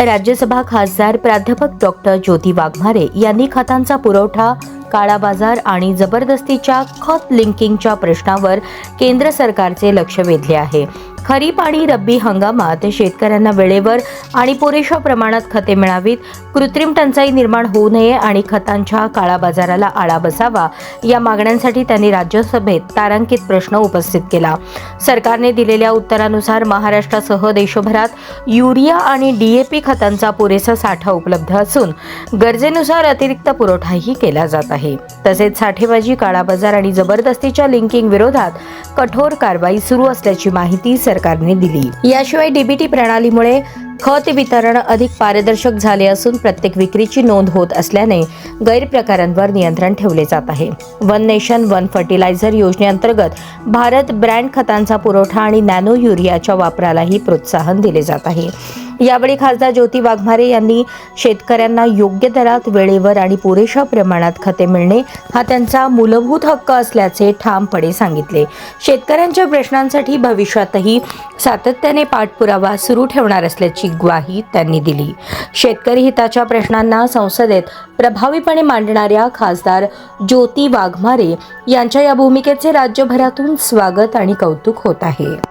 राज्यसभा खासदार प्राध्यापक डॉक्टर ज्योती वाघमारे यांनी खतांचा पुरवठा, काळा बाजार आणि जबरदस्तीच्या खत लिंकिंगच्या प्रश्नावर केंद्र सरकारचे लक्ष वेधले आहे। खरीप आणि रब्बी हंगामात शेतकऱ्यांना वेळेवर आणि पुरेशा प्रमाणात खते मिळावीत, कृत्रिम टंचाई निर्माण होऊ नये आणि खतांच्या काळा बाजाराला आळा बसावा या मागण्यांसाठी त्यांनी राज्यसभेत तारांकित प्रश्न उपस्थित केला। सरकारने दिलेल्या उत्तरानुसार महाराष्ट्रासह देशभरात युरिया आणि DAP खतांचा पुरेसा साठा उपलब्ध असून गरजेनुसार अतिरिक्त पुरवठाही केला जात आहे। तसेच साठेबाजी, काळा बाजार आणि जबरदस्तीच्या लिंकिंग विरोधात कठोर कारवाई सुरू असल्याची माहिती सरकारने दिली। याशिवाय DBT प्रणालीमुळे खत वितरण अधिक पारदर्शक झाले असून प्रत्येक विक्रीची नोंद होत असल्याने गैरप्रकारांवर नियंत्रण ठेवले जात आहे। वन नेशन वन फर्टिलायझर योजनेअंतर्गत भारत ब्रँड खतांचा पुरवठा आणि नॅनो युरियाच्या वापरालाही प्रोत्साहन दिले जात आहे। यावेळी खासदार ज्योती वाघमारे यांनी शेतकऱ्यांना योग्य दरात, वेळेवर आणि पुरेशा प्रमाणात खते मिळणे हा त्यांचा मूलभूत हक्क असल्याचे ठामपणे सांगितले। शेतकऱ्यांच्या प्रश्नांसाठी भविष्यातही सातत्याने पाठपुरावा सुरू ठेवणार असल्याची ग्वाही त्यांनी दिली। शेतकरी हिताच्या प्रश्नांना संसदेत प्रभावीपणे मांडणाऱ्या खासदार ज्योती वाघमारे यांच्या या भूमिकेचे राज्यभरातून स्वागत आणि कौतुक होत आहे।